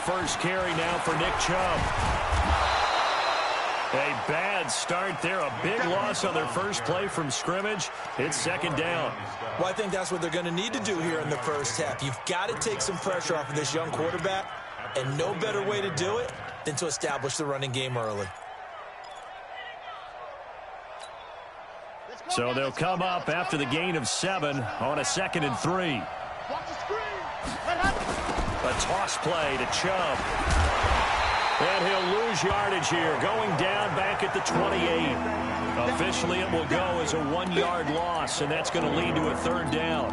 first carry now for Nick Chubb. A bad start there. A big loss on their first play from scrimmage. It's second down. Well, I think that's what they're going to need to do here in the first half. You've got to take some pressure off of this young quarterback, and no better way to do it than to establish the running game early. So they'll come up after the gain of 7 on a 2nd and 3. A toss play to Chubb. And he'll lose yardage here, going down back at the 28. Officially, it will go as a 1-yard loss, and that's going to lead to a 3rd down.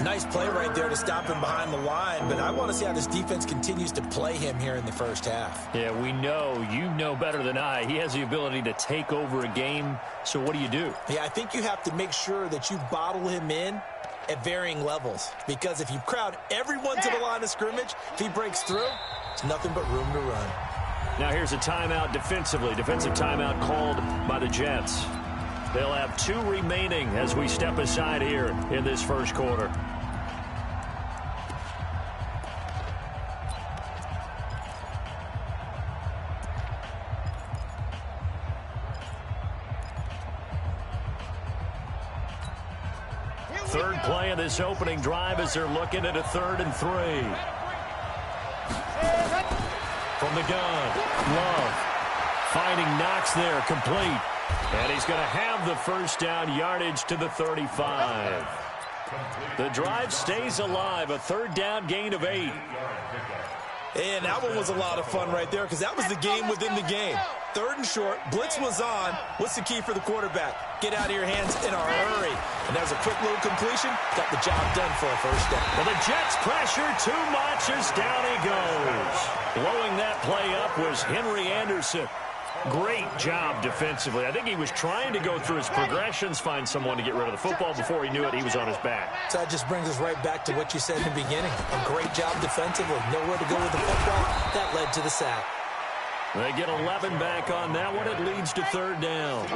Nice play right there to stop him behind the line, but I want to see how this defense continues to play him here in the first half. Yeah, we know, you know better than I, he has the ability to take over a game, so what do you do? Yeah, I think you have to make sure that you bottle him in at varying levels, because if you crowd everyone to the line of scrimmage, if he breaks through, it's nothing but room to run. Now here's a timeout defensively. Defensive timeout called by the Jets. They'll have 2 remaining as we step aside here in this first quarter. Third play of this opening drive as they're looking at a 3rd and 3. From the gun, Love finding Knox there, complete. And he's going to have the first down, yardage to the 35. The drive stays alive, a 3rd down gain of 8. And that one was a lot of fun right there because that was the game within the game. 3rd and short, blitz was on. What's the key for the quarterback? Get out of your hands in a hurry. And there's a quick little completion. Got the job done for a first down. Well, the Jets pressure too much as down he goes. Blowing that play up was Henry Anderson. Great job defensively. I think he was trying to go through his progressions, find someone to get rid of the football. Before he knew it, he was on his back. So that just brings us right back to what you said in the beginning. A great job defensively. Nowhere to go with the football. That led to the sack. They get 11 back on that one. It leads to 3rd down.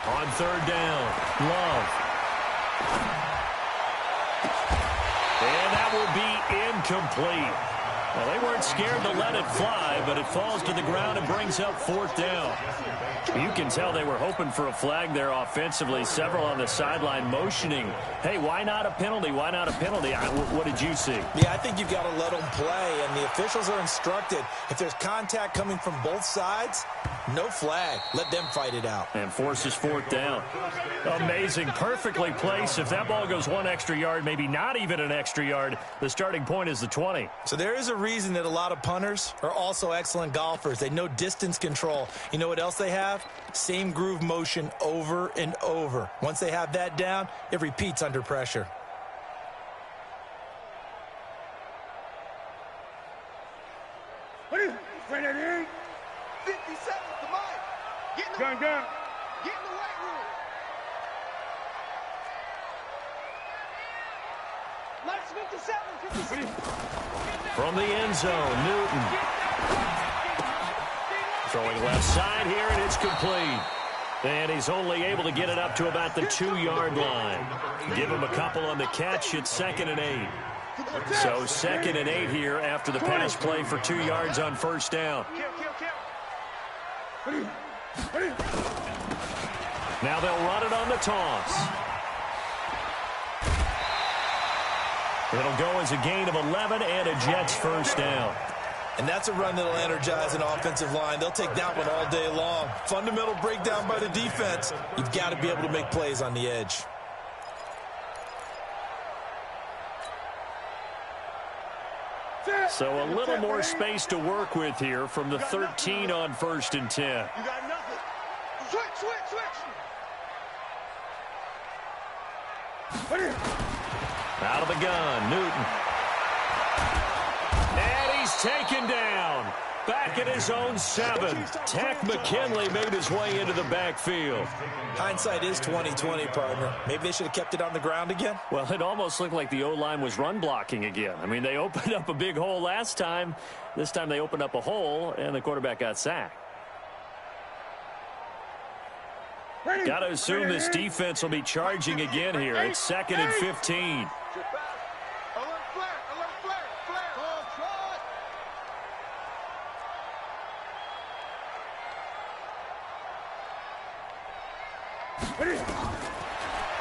On 3rd down, Love. And that will be incomplete. Well, they weren't scared to let it fly, but it falls to the ground and brings up 4th down. You can tell they were hoping for a flag there offensively. Several on the sideline motioning, hey, why not a penalty? Why not a penalty? What did you see? Yeah, I think you've got to let them play, and the officials are instructed. If there's contact coming from both sides, no flag. Let them fight it out. And forces 4th down. Amazing. Perfectly placed. If that ball goes 1 extra yard, maybe not even an extra yard, the starting point is the 20. So there is a reason that a lot of punters are also excellent golfers. They know distance control. You know what else they have? Same groove motion over and over. Once they have that down, it repeats under pressure. What is it? 57, come on. Get in the weight room. Let's 57. From the end zone, Newton. Throwing left side here, and it's complete. And he's only able to get it up to about the 2-yard line. Give him a couple on the catch. It's 2nd and 8. So 2nd and 8 here after the pass play for 2 yards on 1st down. Now they'll run it on the toss. It'll go as a gain of 11 and a Jets first down. And that's a run that'll energize an offensive line. They'll take that one all day long. Fundamental breakdown by the defense. You've got to be able to make plays on the edge. So a little more space to work with here from the 13 on 1st and 10. You got nothing. Switch. Out of the gun, Newton. And he's taken down. Back at his own 7. Tack McKinley made his way into the backfield. Hindsight is 20/20, partner. Maybe they should have kept it on the ground again. Well, it almost looked like the O-line was run blocking again. I mean, they opened up a big hole last time. This time they opened up a hole, and the quarterback got sacked. Got to assume this defense will be charging again here. It's 2nd and 15.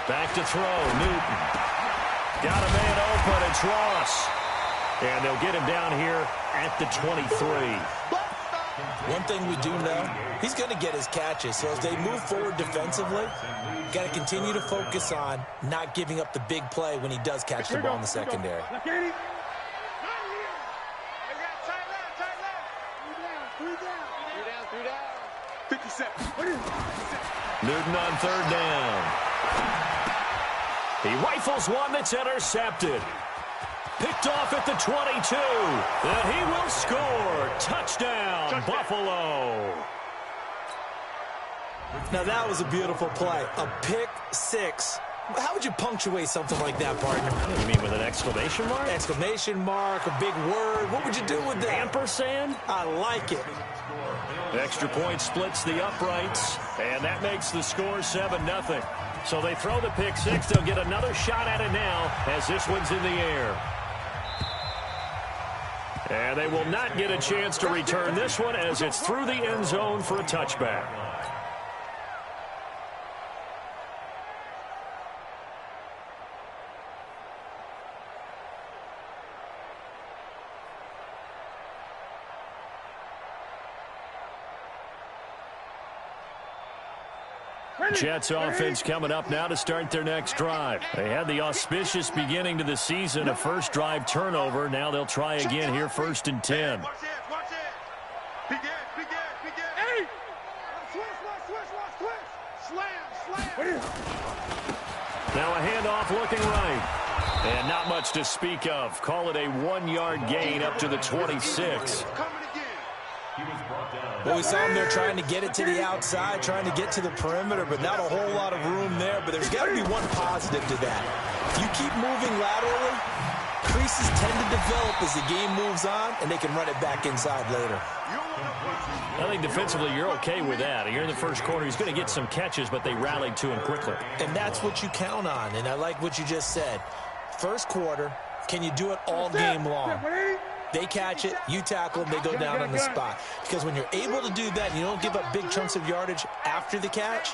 Back to throw, Newton. Got a man open, it's Ross. And they'll get him down here at the 23. One thing we do know, he's going to get his catches. So as they move forward defensively, got to continue to focus on not giving up the big play when he does catch the ball in the secondary. Newton on 3rd down. He rifles one that's intercepted. Picked off at the 22. And he will score. Touchdown, Buffalo. Now that was a beautiful play. A pick 6. How would you punctuate something like that, partner? What do you mean, with an exclamation mark? Exclamation mark, a big word. What would you do with that? Ampersand? I like it. Extra point splits the uprights, and that makes the score 7-0. So they throw the pick 6. They'll get another shot at it now as this one's in the air. And they will not get a chance to return this one as it's through the end zone for a touchback. Jets offense coming up now to start their next drive. They had the auspicious beginning to the season, a first drive turnover. Now they'll try again here, 1st and 10. Watch it. Begin. Hey! Switch. Slam. Now a handoff looking right. And not much to speak of. Call it a 1-yard gain up to the 26. Well, we saw him there trying to get it to the outside, trying to get to the perimeter, but not a whole lot of room there. But there's got to be one positive to that. If you keep moving laterally, creases tend to develop as the game moves on, and they can run it back inside later. I think defensively you're okay with that. You're in the first quarter. He's going to get some catches, but they rallied to him quickly. And that's what you count on, and I like what you just said. First quarter, can you do it all game long? They catch it, you tackle them, they go down on the spot. Because when you're able to do that and you don't give up big chunks of yardage after the catch,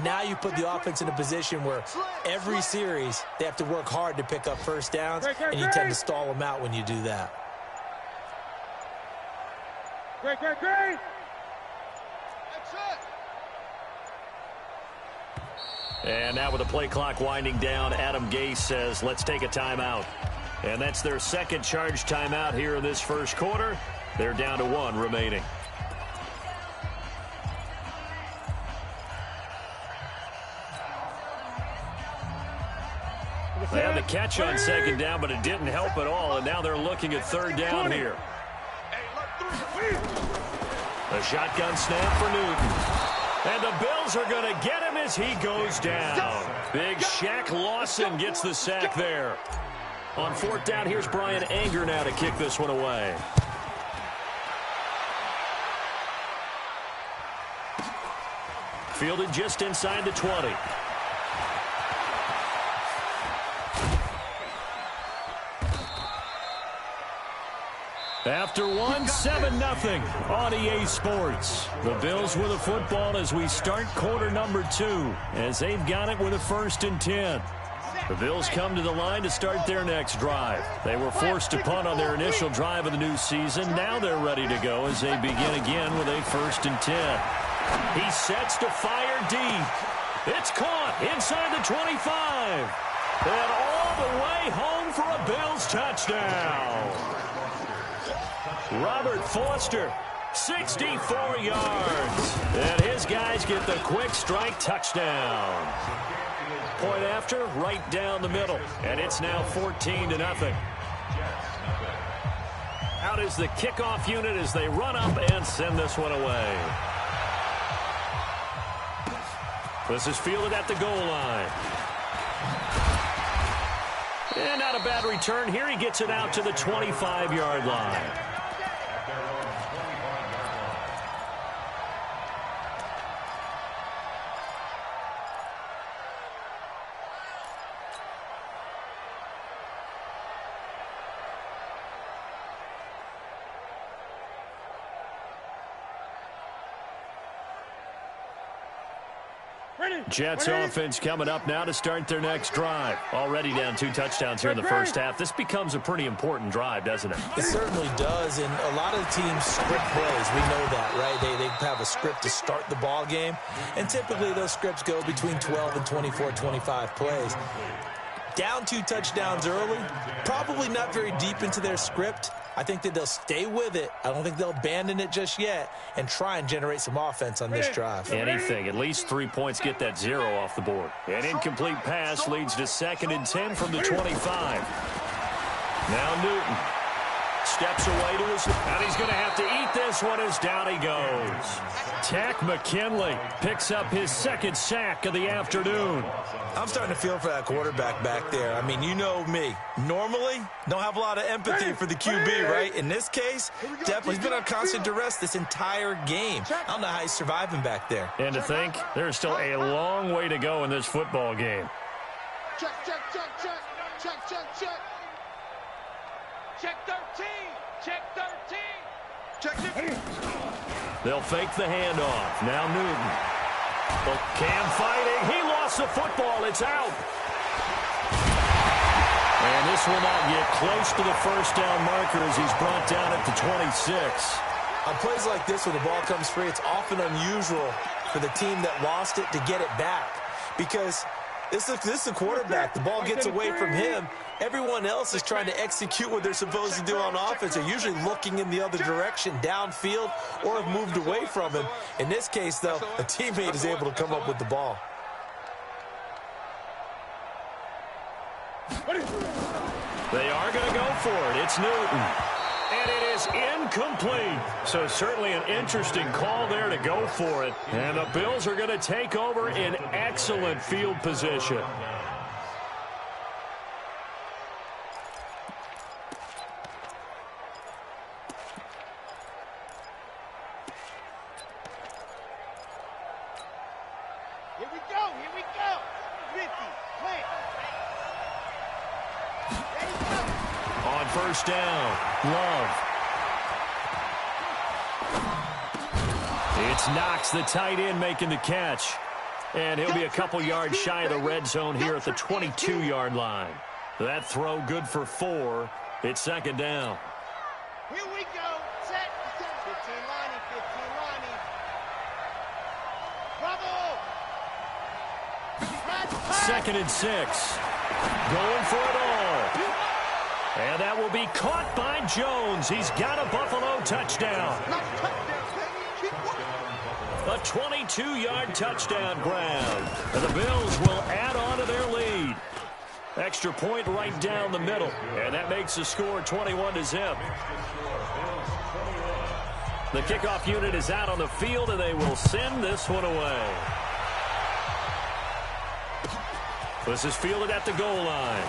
now you put the offense in a position where every series they have to work hard to pick up first downs, and you tend to stall them out when you do that. Great. And now with the play clock winding down, Adam Gase says, let's take a timeout. And that's their second charge timeout here in this first quarter. They're down to 1 remaining. They had the catch on 2nd down, but it didn't help at all. And now they're looking at 3rd down here. A shotgun snap for Newton. And the Bills are going to get him as he goes down. Big Shaq Lawson gets the sack there. On 4th down, here's Brian Anger now to kick this one away. Fielded just inside the 20. After 1, 7-0 on EA Sports. The Bills with the football as we start quarter number 2, as they've got it with a 1st and 10. The Bills come to the line to start their next drive. They were forced to punt on their initial drive of the new season. Now they're ready to go as they begin again with a 1st and 10. He sets to fire deep. It's caught inside the 25. And all the way home for a Bills touchdown. Robert Foster, 64 yards. And his guys get the quick strike touchdown. Point after, right down the middle. And it's now 14-0. Out is the kickoff unit as they run up and send this one away. This is fielded at the goal line. And not a bad return here. He gets it out to the 25-yard line. Jets offense coming up now to start their next drive. Already down 2 touchdowns here in the first half. This becomes a pretty important drive, doesn't it? It certainly does, and a lot of the teams script plays. We know that, right? They have a script to start the ball game, and typically those scripts go between 12 and 24, 25 plays. Down 2 touchdowns early, probably not very deep into their script. I think that they'll stay with it. I don't think they'll abandon it just yet and try and generate some offense on this drive. Anything. At least 3 points get that 0 off the board. An incomplete pass leads to 2nd and 10 from the 25. Now Newton steps away to his, and he's going to have to eat this one as down he goes. Tack McKinley picks up his 2nd sack of the afternoon. I'm starting to feel for that quarterback back there. I mean, you know me. Normally, don't have a lot of empathy for the QB, right? In this case, definitely he's been on constant duress this entire game. I don't know how he's surviving back there. And to think, there's still a long way to go in this football game. Check, check, check, check. Check, check, check. Check 13. Check 13. Check, check. They'll fake the handoff. Now Newton. Cam fighting. He lost the football. It's out. And this will not get close to the first down marker as he's brought down at the 26. On plays like this where the ball comes free, it's often unusual for the team that lost it to get it back. Because this is the quarterback. The ball gets away from him. Everyone else is trying to execute what they're supposed to do on offense. They're usually looking in the other direction, downfield, or have moved away from him. In this case, though, a teammate is able to come up with the ball. They are going to go for it. It's Newton. And it is incomplete. So certainly an interesting call there to go for it. And the Bills are going to take over in excellent field position. Here we go. Here we go. 50. Plant. On first down, Love. It's Knox, the tight end, making the catch. And he'll be a couple yards shy of the red zone here at the 22-yard line. That throw good for 4. It's 2nd down. Here we go. Set. 15 Lonnie. 15 Lonnie. Bravo. 2nd and 6. Going for it all. And that will be caught by Jones. He's got a Buffalo touchdown. A 22-yard touchdown grab. And the Bills will add on to their lead. Extra point right down the middle. And that makes the score 21-0. The kickoff unit is out on the field, and they will send this one away. This is fielded at the goal line.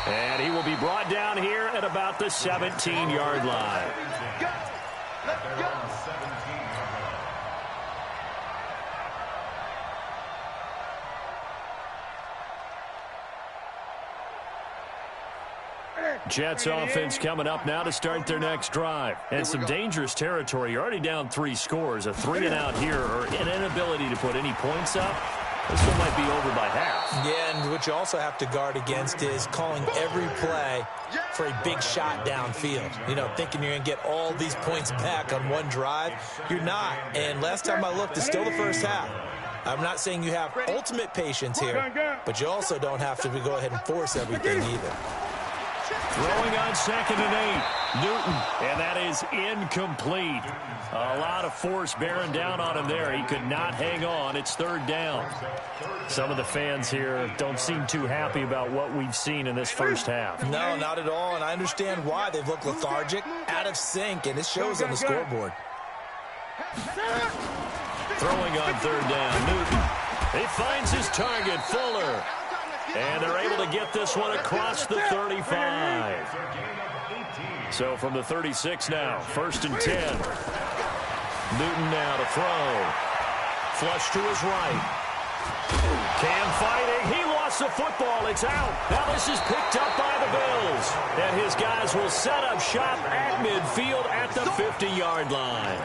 And he will be brought down here at about the 17-yard line. Go. Let's go. Jets offense coming up now to start their next drive. And some dangerous territory. You're already down 3 scores. A 3-and-out here, or an inability to put any points up. This one might be over by half. Yeah, and what you also have to guard against is calling every play for a big shot downfield. You know, thinking you're going to get all these points back on one drive. You're not. And last time I looked, it's still the first half. I'm not saying you have ultimate patience here, but you also don't have to go ahead and force everything either. Throwing on 2nd and 8. Newton, and that is incomplete. A lot of force bearing down on him there. He could not hang on. It's 3rd down. Some of the fans here don't seem too happy about what we've seen in this first half. No, not at all, and I understand why. They've looked lethargic, out of sync, and it shows on the scoreboard. Throwing on 3rd down, Newton. He finds his target, Fuller. And they're able to get this one across the 35. So from the 36 now, 1st and 10. Newton now to throw. Flush to his right. Cam fighting. He lost the football. It's out. Now this is picked up by the Bills. And his guys will set up shop at midfield at the 50-yard line.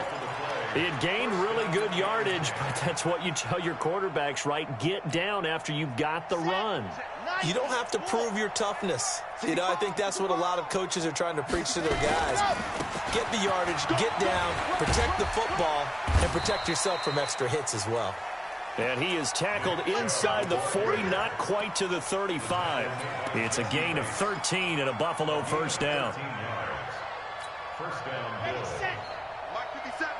He had gained really good yardage, but that's what you tell your quarterbacks, right? Get down after you've got the run. You don't have to prove your toughness. You know, I think that's what a lot of coaches are trying to preach to their guys. Get the yardage, get down, protect the football, and protect yourself from extra hits as well. And he is tackled inside the 40, not quite to the 35. It's a gain of 13 and a Buffalo 1st down. First down. Mark 57.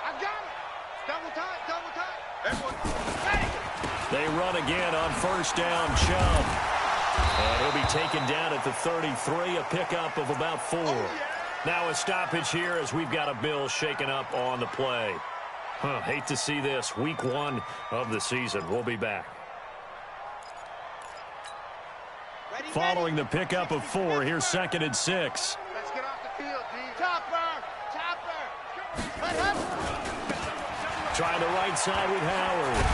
I got it. Double time, double time. Everyone. They run again on 1st down, Chubb. And he'll be taken down at the 33, a pickup of about 4. Now a stoppage here as we've got a Bill shaken up on the play. Hate to see this. Week 1 of the season. We'll be back. Following the pickup of 4, here's 2nd and 6. Let's get off the field, D. Chopper! Trying the right side with Howard.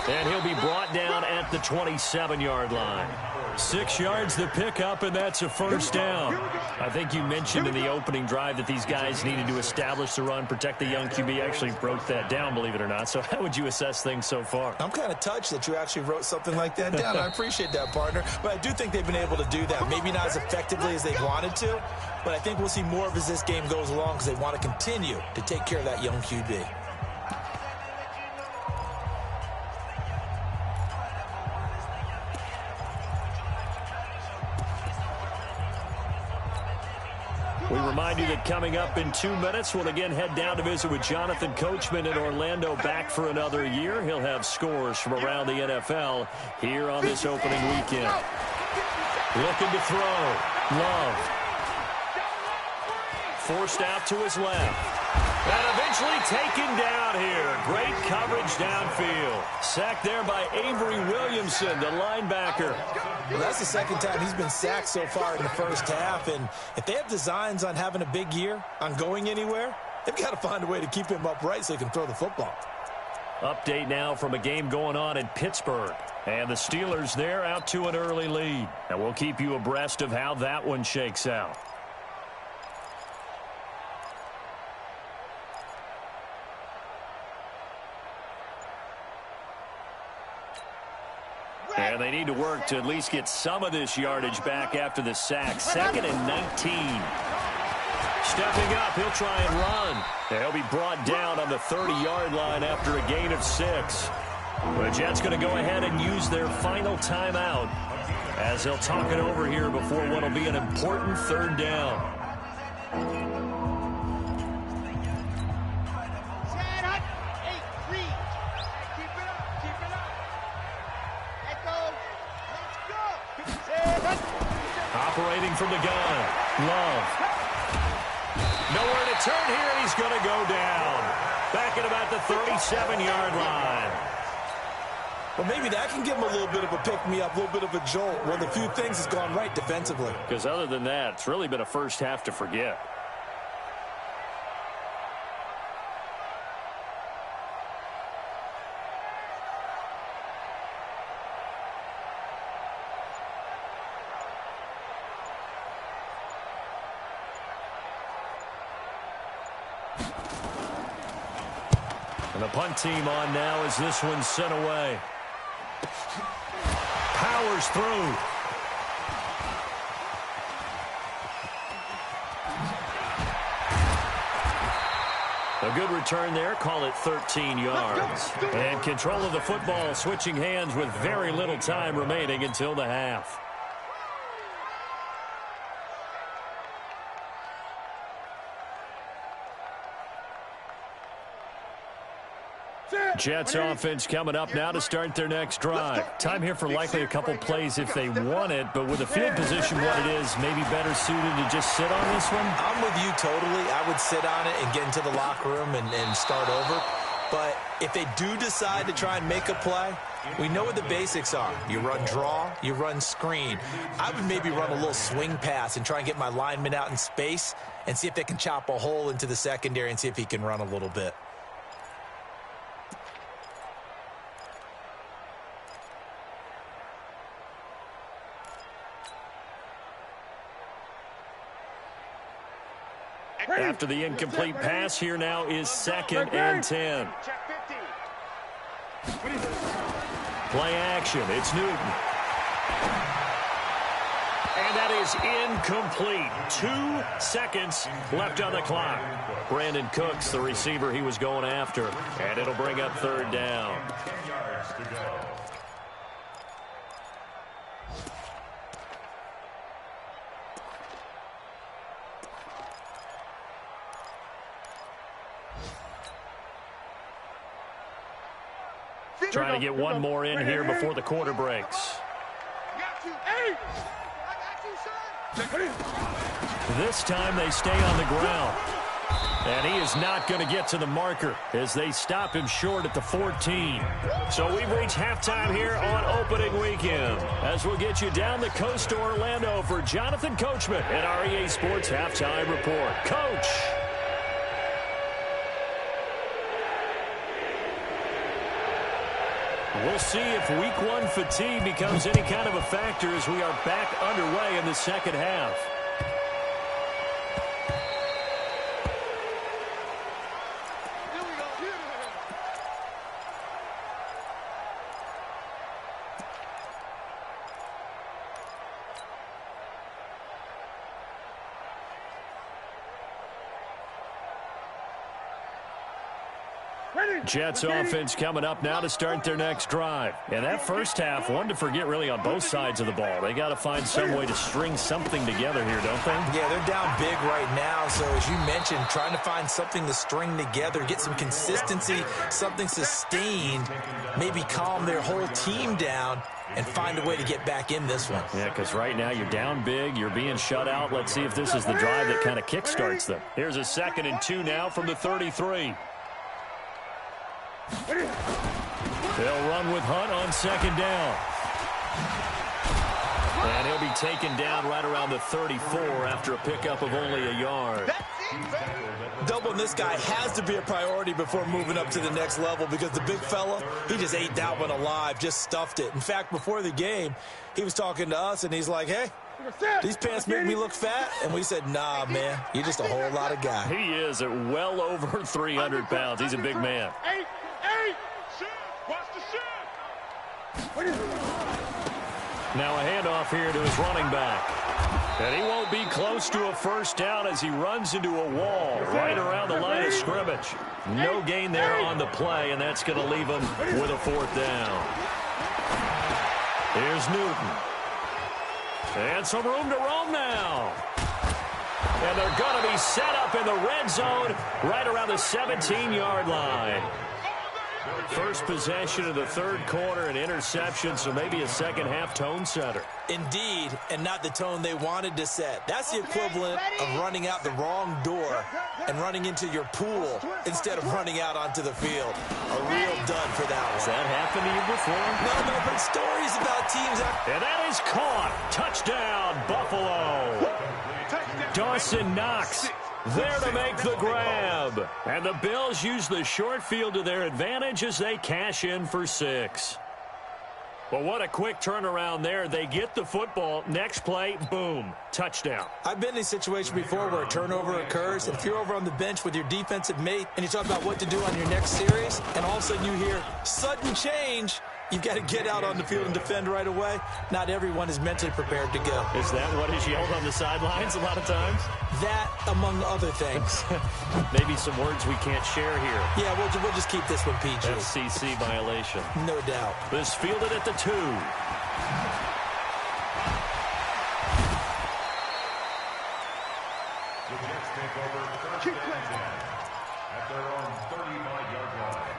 And he'll be brought down at the 27-yard line. 6 yards the pickup, and that's a 1st down. I think you mentioned in the opening drive that these guys needed to establish the run, protect the young QB. Actually broke that down, believe it or not. So how would you assess things so far? I'm kind of touched that you actually wrote something like that down. I appreciate that, partner. But I do think they've been able to do that. Maybe not as effectively as they wanted to, but I think we'll see more of as this game goes along because they want to continue to take care of that young QB. We remind you that coming up in 2 minutes, we'll again head down to visit with Jonathan Coachman in Orlando, back for another year. He'll have scores from around the NFL here on this opening weekend. Looking to throw. Love. Forced out to his left. And eventually taken down here. Great coverage downfield. Sacked there by Avery Williamson, the linebacker. Well, that's the 2nd time he's been sacked so far in the first half. And if they have designs on having a big year, on going anywhere, they've got to find a way to keep him upright so he can throw the football. Update now from a game going on in Pittsburgh. And the Steelers there out to an early lead. And we'll keep you abreast of how that one shakes out. And they need to work to at least get some of this yardage back after the sack. 2nd and 19. Stepping up, he'll try and run. And he'll be brought down on the 30-yard line after a gain of 6. The Jets going to go ahead and use their final timeout as they'll talk it over here before what will be an important 3rd down. Operating from the gun. Love. Nowhere to turn here, and he's going to go down. Back at about the 37-yard line. Well, maybe that can give him a little bit of a pick-me-up, a little bit of a jolt. One of the few things has gone right defensively. Because other than that, it's really been a first half to forget. And the punt team on now as this one's sent away. Powers through. A good return there. Call it 13 yards. And control of the football, switching hands with very little time remaining until the half. Jets offense coming up now to start their next drive. Time here for likely a couple plays if they want it, but with the field position what it is, maybe better suited to just sit on this one? I'm with you totally. I would sit on it and get into the locker room and start over. But if they do decide to try and make a play, we know what the basics are. You run draw, you run screen. I would maybe run a little swing pass and try and get my lineman out in space and see if they can chop a hole into the secondary and see if he can run a little bit. After the incomplete pass, here now is 2nd and 10. Play action. It's Newton. And that is incomplete. 2 seconds left on the clock. Brandon Cooks, the receiver he was going after. And it'll bring up 3rd down. Trying to get one more in here before the quarter breaks. This time they stay on the ground. And he is not going to get to the marker as they stop him short at the 14. So we've reached halftime here on opening weekend. As we'll get you down the coast to Orlando for Jonathan Coachman at our EA Sports Halftime Report. Coach. We'll see if week 1 fatigue becomes any kind of a factor as we are back underway in the second half. Jets offense coming up now to start their next drive. And that first half, one to forget really on both sides of the ball. They got to find some way to string something together here, don't they? Yeah, they're down big right now. So as you mentioned, trying to find something to string together, get some consistency, something sustained, maybe calm their whole team down and find a way to get back in this one. Yeah, because right now you're down big, you're being shut out. Let's see if this is the drive that kind of kickstarts them. Here's a 2nd and 2 now from the 33. They'll run with Hunt on 2nd down. And he'll be taken down right around the 34 after a pickup of only a yard. Doubling this guy has to be a priority before moving up to the next level because the big fella, he just ate that one alive, just stuffed it. In fact, before the game, he was talking to us, and he's like, hey, these pants make me look fat. And we said, nah, man, you're just a whole lot of guy. He is at well over 300 pounds. He's a big man. Now a handoff here to his running back. And he won't be close to a first down as he runs into a wall right around the line of scrimmage. No gain there on the play, and that's going to leave him with a 4th down. Here's Newton. And some room to roam now. And they're going to be set up in the red zone right around the 17-yard line. First possession of the 3rd quarter, an interception, so maybe a second-half tone setter. Indeed, and not the tone they wanted to set. That's the equivalent of running out the wrong door and running into your pool instead of running out onto the field. A real dud for that one. Has that happened to you before? No, but stories about teams. And that is caught. Touchdown, Buffalo. Dawson Knox there to make the grab. And the Bills use the short field to their advantage as they cash in for 6. Well, what a quick turnaround there. They get the football. Next play, boom, touchdown. I've been in a situation before where a turnover occurs, and if you're over on the bench with your defensive mate and you talk about what to do on your next series, and all of a sudden you hear sudden change, you've got to get out on the field and defend right away. Not everyone is mentally prepared to go. Is that what is yelled on the sidelines a lot of times? That, among other things. Maybe some words we can't share here. Yeah, we'll just keep this one PG. FCC violation. No doubt. This fielded at the 2. The Jets take over at their own 35-yard line.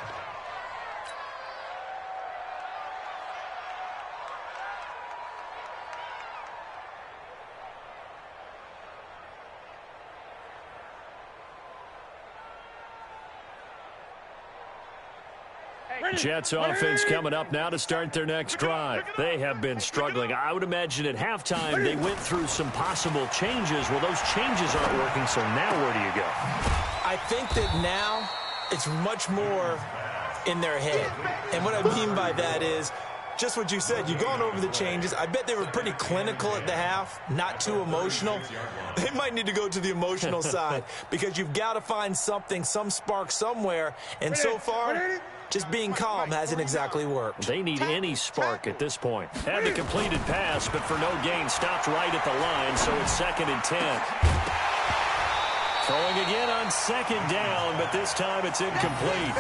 Jets offense coming up now to start their next drive. They have been struggling. I would imagine at halftime they went through some possible changes. Well, those changes aren't working, so now where do you go? I think that now it's much more in their head. And what I mean by that is just what you said. You've gone over the changes. I bet they were pretty clinical at the half, not too emotional. They might need to go to the emotional side because you've got to find something, some spark somewhere. And so far, just being calm hasn't exactly worked. They need any spark at this point. Had the completed pass, but for no gain, stopped right at the line, so it's 2nd and 10. Throwing again on 2nd down, but this time it's incomplete.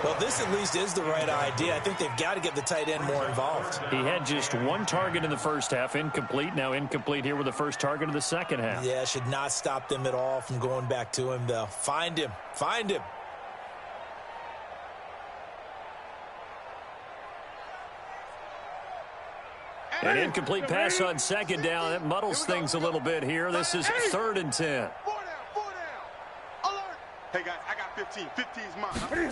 Well, this at least is the right idea. I think they've got to get the tight end more involved. He had just one target in the first half, incomplete. Now incomplete here with the first target of the second half. Yeah, should not stop them at all from going back to him, though. Find him. Find him. An incomplete pass on 2nd down. That muddles things a little bit here. This is 3rd and 10. Hey, guys, I got 15. 15's mine.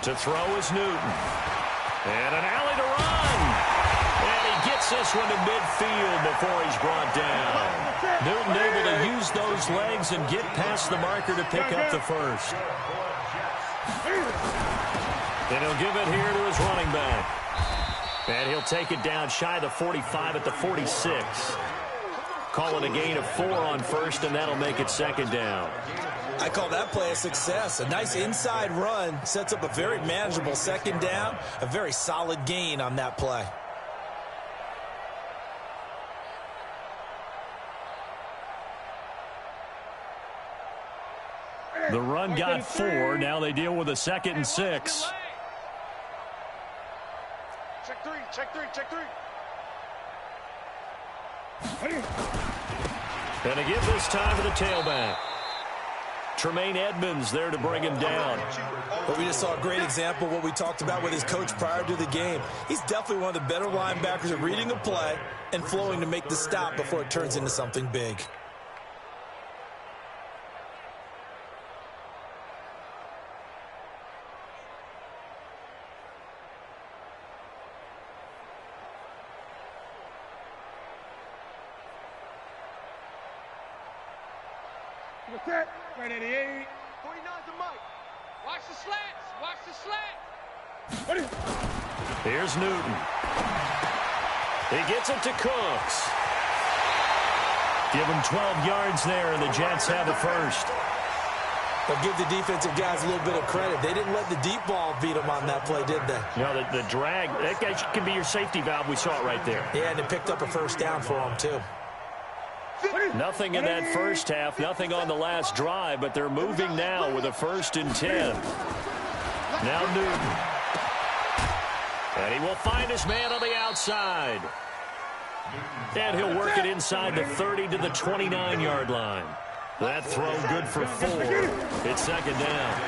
To throw is Newton. And an alley to run. And he gets this one to midfield before he's brought down. Newton able to use those legs and get past the marker to pick up the first. And he'll give it here to his running back. And he'll take it down shy of the 45 at the 46. Calling a gain of 4 on first, and that'll make it 2nd down. I call that play a success. A nice inside run sets up a very manageable 2nd down. A very solid gain on that play. The run got 4. Now they deal with a 2nd and 6. Check 3, check 3, check 3. And a give this time to the tailback. Tremaine Edmonds there to bring him down. Well, we just saw a great example of what we talked about with his coach prior to the game. He's definitely one of the better linebackers at reading a play and flowing to make the stop before it turns into something big. Right 88. 49's the mic. Watch the slants. Watch the slants. Here's Newton. He gets it to Cooks. Give him 12 yards there, and the Jets have a first. But give the defensive guys a little bit of credit. They didn't let the deep ball beat them on that play, did they? No, the drag, that guy can be your safety valve. We saw it right there. Yeah, and it picked up a first down for them, too. Nothing in that first half, nothing on the last drive, but they're moving now with a 1st and 10. Now Newton. And he will find his man on the outside. And he'll work it inside the 30 to the 29-yard line. That throw good for 4. It's 2nd down.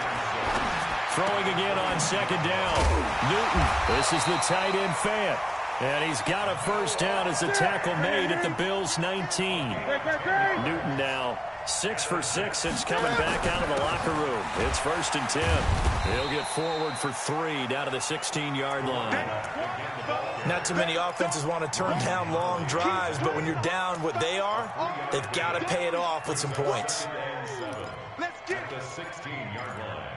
Throwing again on 2nd down. Newton, this is the tight end Fant. And he's got a first down as a tackle made at the Bills' 19. Newton now 6 for 6 since coming back out of the locker room. It's 1st and 10. He'll get forward for 3 down to the 16-yard line. Not too many offenses want to turn down long drives, but when you're down what they are, they've got to pay it off with some points. Let's get the 16-yard line.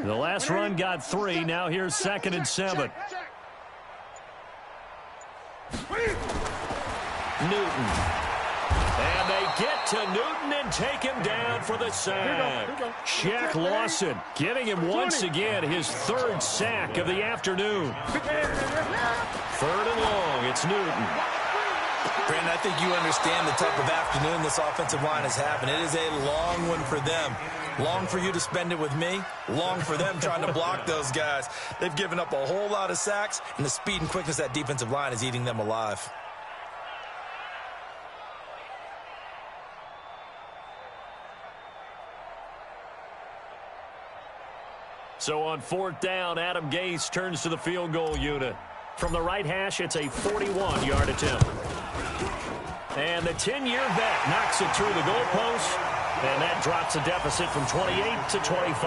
The last run got 3. Now here's 2nd and 7. Newton. And they get to Newton and take him down for the sack. Shaq Lawson getting him once again his 3rd sack of the afternoon. 3rd and long. It's Newton. Brandon, I think you understand the type of afternoon this offensive line is having. It is a long one for them. Long for you to spend it with me. Long for them trying to block those guys. They've given up a whole lot of sacks, and the speed and quickness of that defensive line is eating them alive. So on 4th down, Adam Gase turns to the field goal unit. From the right hash, it's a 41-yard attempt. And the 10-year vet knocks it through the goalpost, and that drops the deficit from 28 to 25.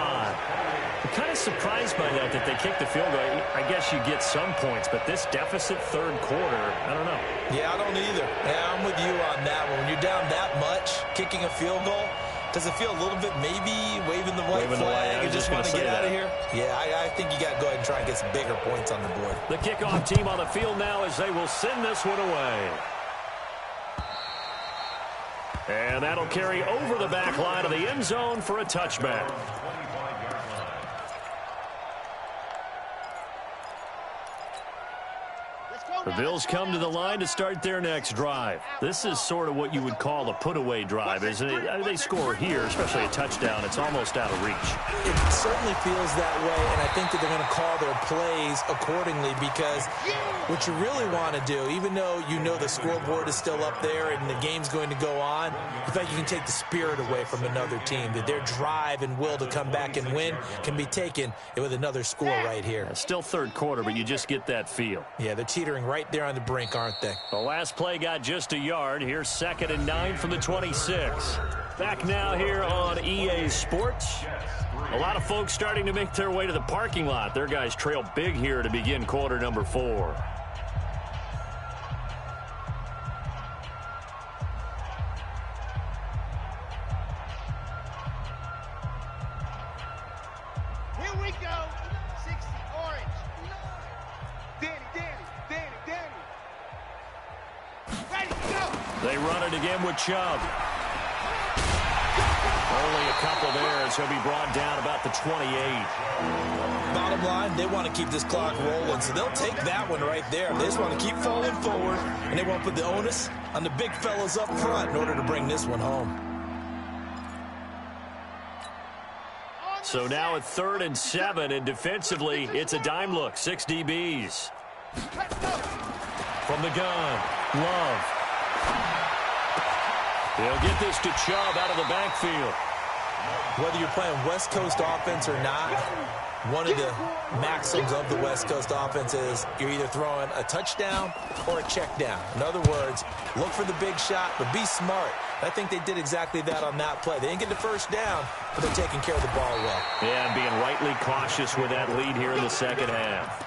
I'm kind of surprised by that they kicked the field goal. I guess you get some points, but this deficit third quarter, I don't know. Yeah, I don't either. Yeah, I'm with you on that one. When you're down that much, kicking a field goal, does it feel a little bit maybe waving the white flag and just want to get out of here? Yeah, I think you got to go ahead and try and get some bigger points on the board. The kickoff team on the field now as they will send this one away. And that'll carry over the back line of the end zone for a touchback. The Bills come to the line to start their next drive. This is sort of what you would call a put-away drive, isn't it? They score here, especially a touchdown. It's almost out of reach. It certainly feels that way, and I think that they're going to call their plays accordingly because what you really want to do, even though you know the scoreboard is still up there and the game's going to go on, in fact, you can take the spirit away from another team, that their drive and will to come back and win can be taken with another score right here. Still third quarter, but you just get that feel. Yeah, they're teetering right there on the brink, aren't they? The last play got just a yard. Here's 2nd and 9 from the 26. Back now here on EA Sports. A lot of folks starting to make their way to the parking lot. Their guys trail big here to begin quarter number 4. Here we go. 60 orange. Danny. Ready to go. They run it again with Chubb. Only a couple there as he'll be brought down about the 28. Bottom line, they want to keep this clock rolling, so they'll take that one right there. They just want to keep falling forward, and they want to put the onus on the big fellas up front in order to bring this one home. So now at 3rd and 7, and defensively, it's a dime look. 6 DBs. From the gun, Love. They'll get this to Chubb out of the backfield. Whether you're playing West Coast offense or not, one of the maxims of the West Coast offense is you're either throwing a touchdown or a check down. In other words, look for the big shot, but be smart. I think they did exactly that on that play. They didn't get the first down, but they're taking care of the ball well. Yeah, and being rightly cautious with that lead here in the second half.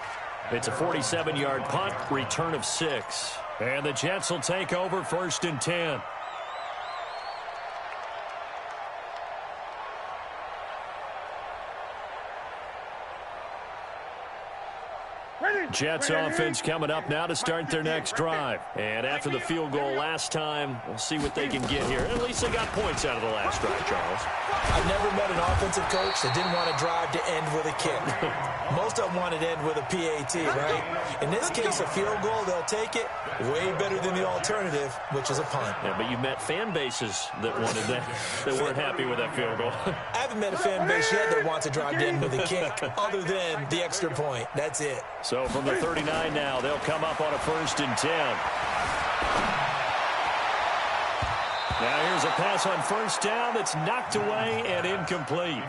It's a 47-yard punt, return of 6. And the Jets will take over 1st and 10. Jets offense coming up now to start their next drive. And after the field goal last time, we'll see what they can get here. At least they got points out of the last drive, Charles. I've never met an offensive coach that didn't want to drive to end with a kick. Most of them wanted to end with a PAT, right? In this case, a field goal, they'll take it way better than the alternative, which is a punt. Yeah, but you met fan bases that wanted that, that weren't happy with that field goal. I haven't met a fan base yet that wants to drive to end with a kick, other than the extra point. That's it. So from the 39 now, they'll come up on a 1st and 10. Now here's a pass on 1st down that's knocked away and incomplete.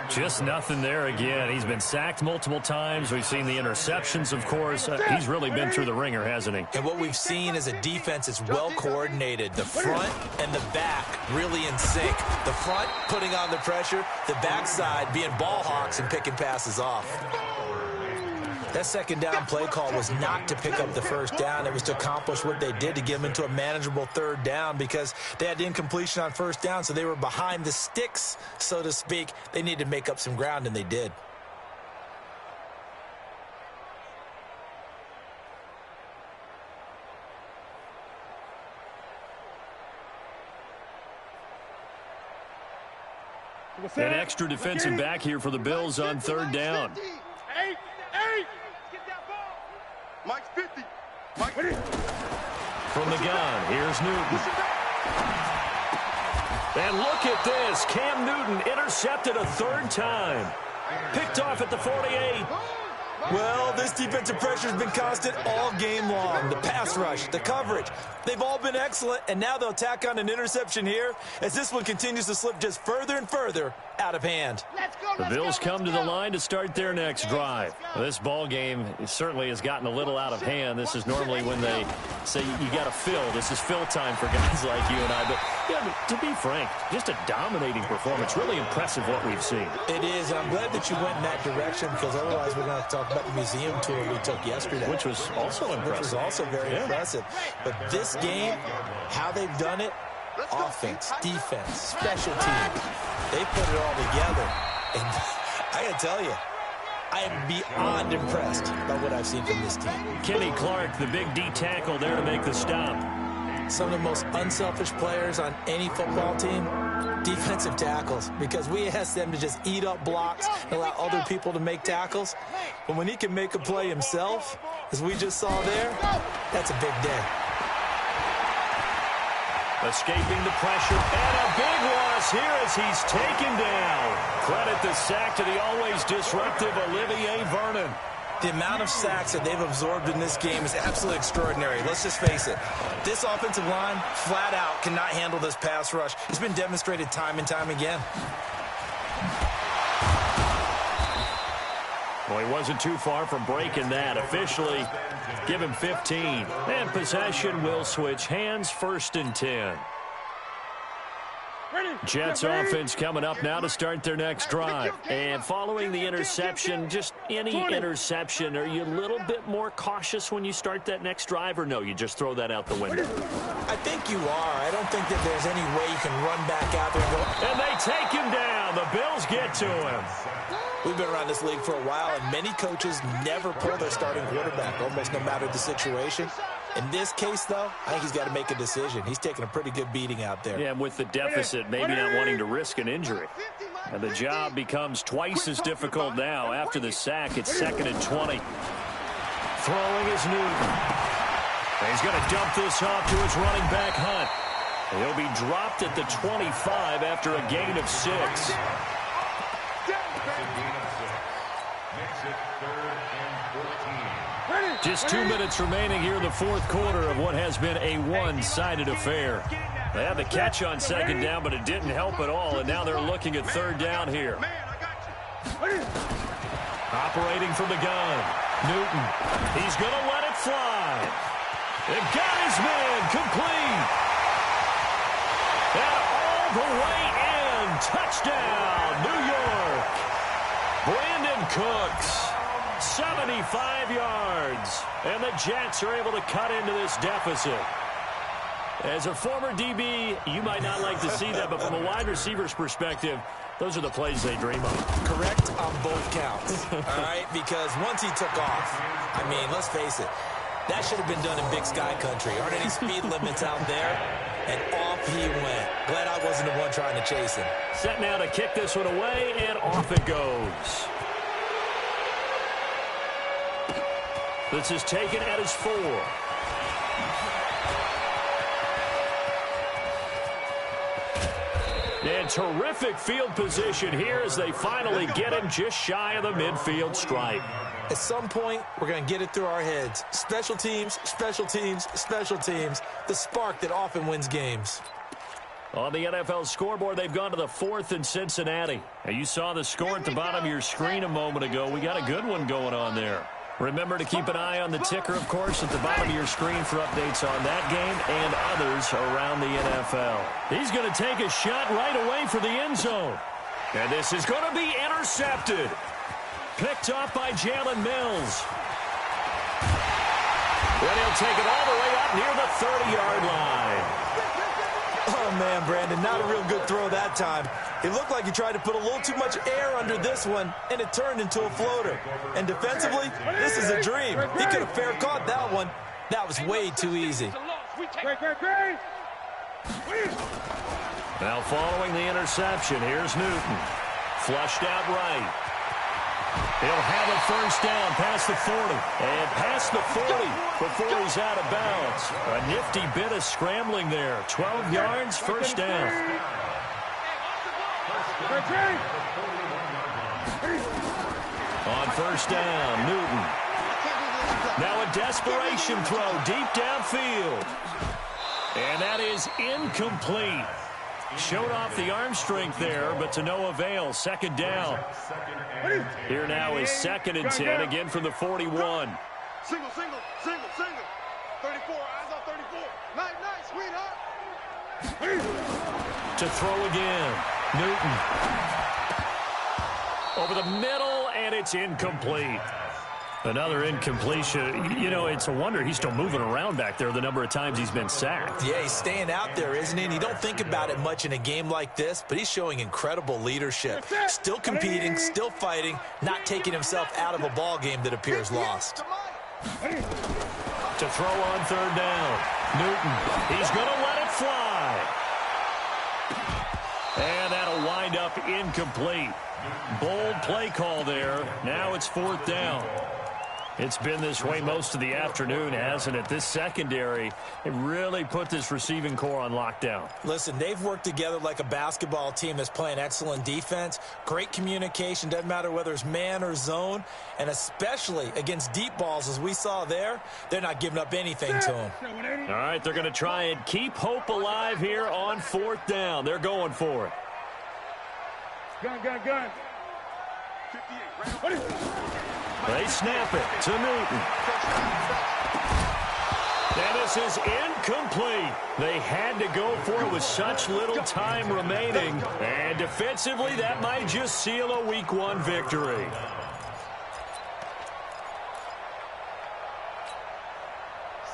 Just nothing there again. He's been sacked multiple times. We've seen the interceptions, of course. He's really been through the ringer, hasn't he? And what we've seen is a defense that's well coordinated. The front and the back really in sync. The front putting on the pressure, the backside being ball hawks and picking passes off. That 2nd down play call was not to pick up the 1st down. It was to accomplish what they did to get them into a manageable 3rd down because they had the incompletion on 1st down, so they were behind the sticks, so to speak. They needed to make up some ground, and they did. An extra defensive back here for the Bills on 3rd down. Hey! Get that ball! Mike's 50. Mike. From the gun, here's Newton. And look at this. Cam Newton intercepted a 3rd time. Picked off at the 48. Well, this defensive pressure has been constant all game long. The pass rush, the coverage, they've all been excellent, and now they'll tack on an interception here as this one continues to slip just further and further out of hand. The Bills come to the line to start their next drive. This ball game certainly has gotten a little out of hand. This is normally when they say you got to fill. This is fill time for guys like you and I. But yeah, to be frank, just a dominating performance. Really impressive what we've seen. It is, and I'm glad that you went in that direction, because otherwise we're going to talk about the museum tour we took yesterday. Which was also impressive. Which was also very impressive. But this game, how they've done it, offense, defense, special teams, they put it all together. And I got to tell you, I am beyond impressed by what I've seen from this team. Kenny Clark, the big D tackle there to make the stop. Some of the most unselfish players on any football team, defensive tackles, because we ask them to just eat up blocks and allow other people to make tackles. But when he can make a play himself, as we just saw there, that's a big day. Escaping the pressure, and a big loss here as he's taken down. Credit the sack to the always disruptive Olivier Vernon. The amount of sacks that they've absorbed in this game is absolutely extraordinary. Let's just face it. This offensive line, flat out, cannot handle this pass rush. It's been demonstrated time and time again. Well, he wasn't too far from breaking that. Officially, give him 15. And possession will switch hands, 1st and 10. Jets offense coming up now to start their next drive. And following the interception, just any interception, are you a little bit more cautious when you start that next drive, or no, you just throw that out the window? I think you are. I don't think that there's any way you can run back out there and go. And they take him down. The Bills get to him. We've been around this league for a while, and many coaches never pull their starting quarterback, almost no matter the situation. In this case, though, I think he's got to make a decision. He's taking a pretty good beating out there. Yeah, and with the deficit, maybe not wanting to risk an injury. And the job becomes twice as difficult now. After the sack, it's 2nd and 20. Throwing is Newton. And he's going to dump this off to his running back, Hunt. He'll be dropped at the 25 after a gain of 6. Just 2 minutes remaining here in the 4th quarter of what has been a one-sided affair. They had the catch on 2nd down, but it didn't help at all, and now they're looking at 3rd down here. Operating from the gun, Newton. He's going to let it fly. It got his man complete. And all the way in. Touchdown, New York. Brandon Cooks. 75 yards, and the Jets are able to cut into this deficit. As a former DB, you might not like to see that, but from a wide receiver's perspective, those are the plays they dream of. Correct on both counts, all right? Because once he took off, I mean, let's face it, that should have been done in Big Sky Country. Aren't any speed limits out there? And off he went. Glad I wasn't the one trying to chase him. Set now to kick this one away, and off it goes. This is taken at his 4. And terrific field position here as they finally get him just shy of the midfield stripe. At some point, we're going to get it through our heads. Special teams, special teams, special teams. The spark that often wins games. On the NFL scoreboard, they've gone to the 4th in Cincinnati. And you saw the score at the bottom of your screen a moment ago. We got a good one going on there. Remember to keep an eye on the ticker, of course, at the bottom of your screen for updates on that game and others around the NFL. He's going to take a shot right away for the end zone. And this is going to be intercepted. Picked off by Jalen Mills. Then he'll take it all the way up near the 30-yard line. Oh, man, Brandon, not a real good throw that time. It looked like he tried to put a little too much air under this one, and it turned into a floater. And defensively, this is a dream. He could have fair caught that one. That was way too easy. Now following the interception, here's Newton. Flushed out right. He'll have a 1st down past the 40. And past the 40 before he's out of bounds. A nifty bit of scrambling there. 12 yards, 1st down. On 1st down, Newton. Now a desperation throw deep downfield. And that is incomplete. Showed off the arm strength there, but to no avail. Second down. Here now is 2nd and 10, again from the 41. Single. 34, eyes on 34. Nice, sweetheart. To throw again. Newton. Over the middle, and it's incomplete. Another incompletion. You know, it's a wonder he's still moving around back there the number of times he's been sacked. Yeah, he's staying out there, isn't he? And you don't think about it much in a game like this, but he's showing incredible leadership. Still competing, still fighting, not taking himself out of a ball game that appears lost. To throw on 3rd down. Newton. He's going to let it fly. And that'll wind up incomplete. Bold play call there. Now it's 4th down. It's been this way most of the afternoon, hasn't it? This secondary, it really put this receiving core on lockdown. Listen, they've worked together like a basketball team that's playing excellent defense. Great communication, doesn't matter whether it's man or zone. And especially against deep balls, as we saw there, they're not giving up anything to them. All right, they're going to try and keep hope alive here on 4th down. They're going for it. Gun. 58. They snap it to Newton. And this is incomplete. They had to go for it with such little time remaining. And defensively, that might just seal a Week 1 victory.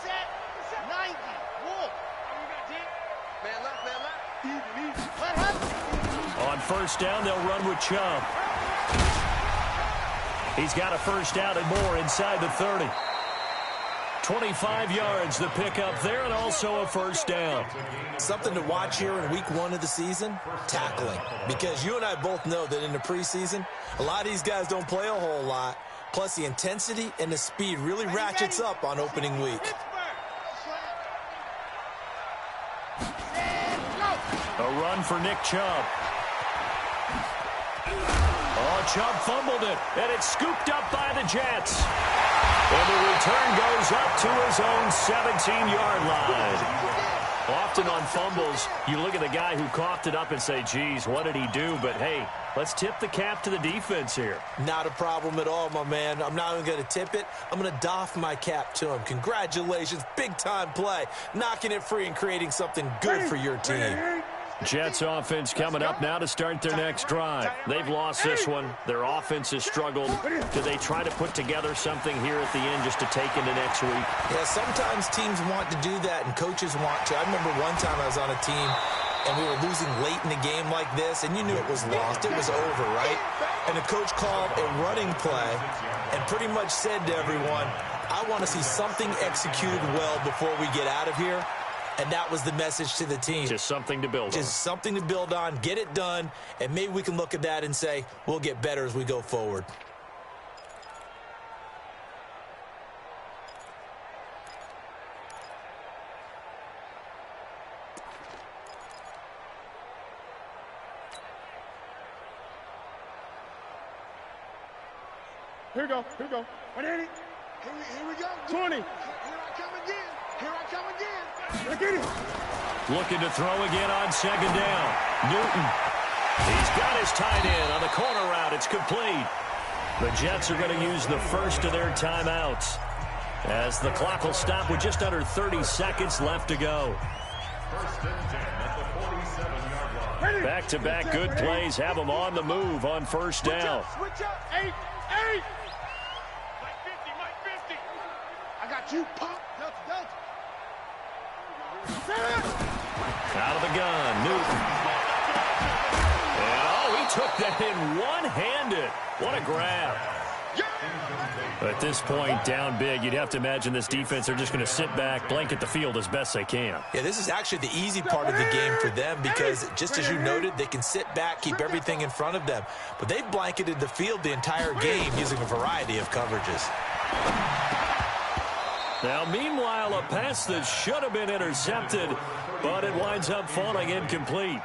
Set. 90. Wolf. Man left. On 1st down, they'll run with Chubb. He's got a 1st down and more inside the 30. 25 yards the pickup there, and also a 1st down. Something to watch here in Week 1 of the season, tackling. Because you and I both know that in the preseason, a lot of these guys don't play a whole lot. Plus, the intensity and the speed really ratchets up on opening week. A run for Nick Chubb. Oh, Chubb fumbled it, and it's scooped up by the Jets. And the return goes up to his own 17-yard line. Often on fumbles, you look at the guy who coughed it up and say, geez, what did he do? But, hey, let's tip the cap to the defense here. Not a problem at all, my man. I'm not even going to tip it. I'm going to doff my cap to him. Congratulations, big-time play. Knocking it free and creating something good for your team. Jets offense coming up now to start their next drive. They've lost this one. Their offense has struggled. Do they try to put together something here at the end just to take into next week? Yeah, sometimes teams want to do that and coaches want to. I remember one time I was on a team and we were losing late in the game like this, and you knew it was lost. It was over, right? And the coach called a running play and pretty much said to everyone, I want to see something executed well before we get out of here. And that was the message to the team. Just something to build on. Just something to build on, get it done, and maybe we can look at that and say, we'll get better as we go forward. Here we go. What is it? Here we go. 20. Here I come again. Look at it. Looking to throw again on 2nd down. Newton. He's got his tight end on the corner route. It's complete. The Jets are going to use the first of their timeouts as the clock will stop with just under 30 seconds left to go. Back-to-back good plays have them on the move on 1st down. Switch up. 8. Mike 50. I got you, pop. Delta. Out of the gun, Newton. And, he took that in one-handed. What a grab. At this point, down big, you'd have to imagine this defense, they're just going to sit back, blanket the field as best they can. Yeah, this is actually the easy part of the game for them because, just as you noted, they can sit back, keep everything in front of them. But they've blanketed the field the entire game using a variety of coverages. Now, meanwhile, a pass that should have been intercepted, but it winds up falling incomplete.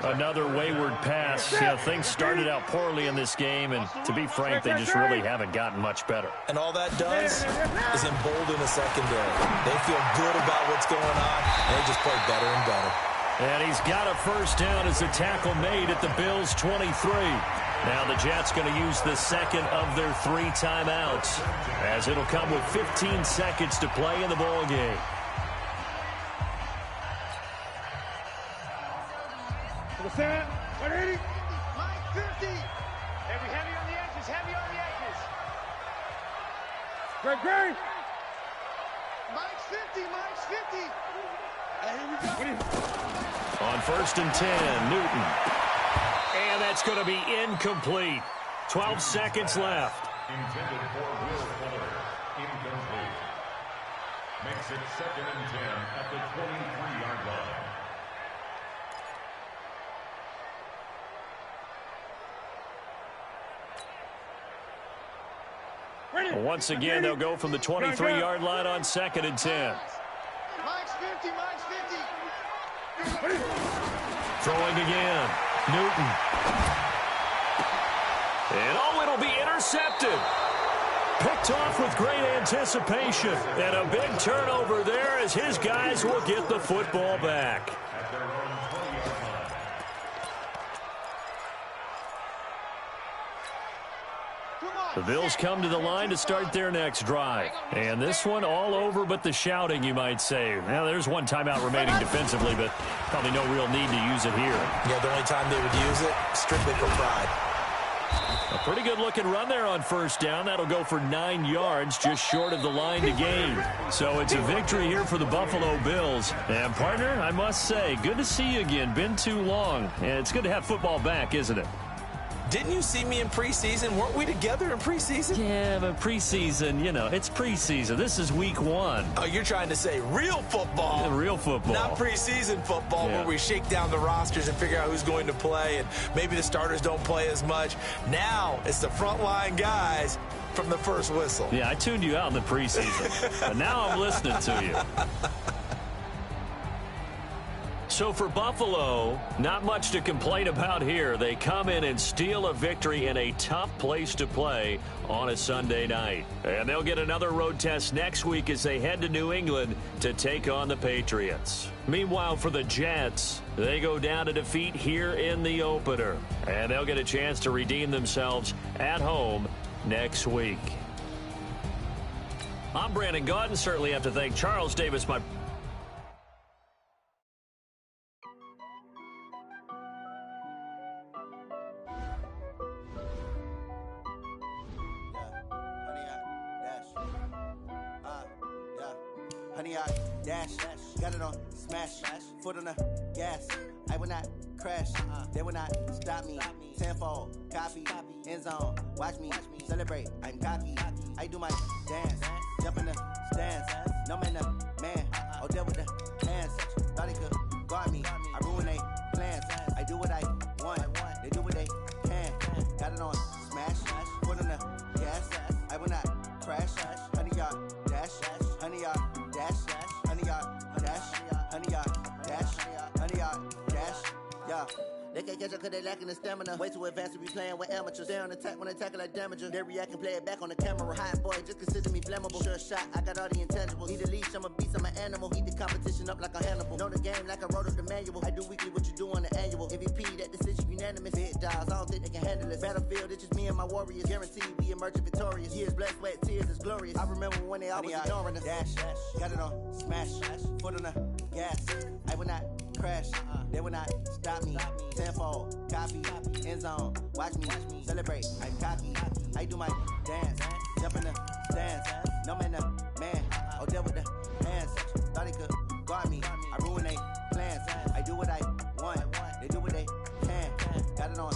Another wayward pass. Things started out poorly in this game, and to be frank, they just really haven't gotten much better. And all that does is embolden the secondary. They feel good about what's going on, and they just play better and better. And he's got a first down as a tackle made at the Bills' 23. Now the Jets going to use the second of their 3 timeouts, as it'll come with 15 seconds to play in the ball game. Set. 180. Mike 50. Heavy on the edges. Heavy on the edges. Great. Mike's 50. Mike's 50. And here we go. On 1st and 10, Newton. And that's going to be incomplete. 12 seconds left. Intended for Will Fuller. Incomplete. Makes it 2nd and 10 at the 23-yard line. Once again, they'll go from the 23-yard line on 2nd and 10. Mike's 50. Mike's 50. Throwing again. Newton. And it'll be intercepted. Picked off with great anticipation. And a big turnover there as his guys will get the football back. The Bills come to the line to start their next drive. And this one all over but the shouting, you might say. Now, there's one timeout remaining defensively, but probably no real need to use it here. Yeah, the only time they would use it, strictly for pride. A pretty good-looking run there on 1st down. That'll go for 9 yards, just short of the line to gain. So it's a victory here for the Buffalo Bills. And, partner, I must say, good to see you again. Been too long. And it's good to have football back, isn't it? Didn't you see me in preseason? Weren't we together in preseason? Yeah, but preseason, it's preseason. This is week 1. Oh, you're trying to say real football. Yeah, real football. Not preseason football where we shake down the rosters and figure out who's going to play, and maybe the starters don't play as much. Now it's the frontline guys from the first whistle. Yeah, I tuned you out in the preseason, but now I'm listening to you. So for Buffalo, not much to complain about here. They come in and steal a victory in a tough place to play on a Sunday night. And they'll get another road test next week as they head to New England to take on the Patriots. Meanwhile, for the Jets, they go down to defeat here in the opener. And they'll get a chance to redeem themselves at home next week. I'm Brandon Gaudin. Certainly have to thank Charles Davis, my dash, got it on smash, foot on the gas. I will not crash, they will not stop me. Tenfold, copy, end zone, watch me celebrate. I'm cocky, I do my dance, jump in the stands. No man, man, oh there with the hands. Thought he could guard me, I ruin they plans. I do what I want, they do what they can. Got it on smash, foot on the gas. I will not crash, 100-yard dash, 100-yard dash, 100-yard dash, 100-yard dash, 100-yard dash, yeah. They can't catch up cause they lacking the stamina. Way too advanced to be playing with amateurs. They on attack when they tackle like damager. They react and play it back on the camera. Hot boy, just consider me flammable. Sure shot, I got all the intangibles. Need a leash, I'm a beast, I'm an animal. Eat the competition up like a Hannibal. Know the game like I wrote up the manual. I do weekly what you do on the annual. MVP, that decision unanimous. Big dogs, I don't think they can handle it. Battlefield, it's just me and my warriors. Guaranteed we emerge victorious. Years, blood, sweat, tears, is glorious. I remember when they always ignoring us. Dash, got it on smash, foot on the gas. I will not crash, they will not stop me. Tenfold, copy, end zone, watch me celebrate. I'm cocky, I do my dance, jump in the stands. No man, man, oh there with the hands. Thought he could guard me, I ruin they plans. I do what I want, they do what they can. Got it on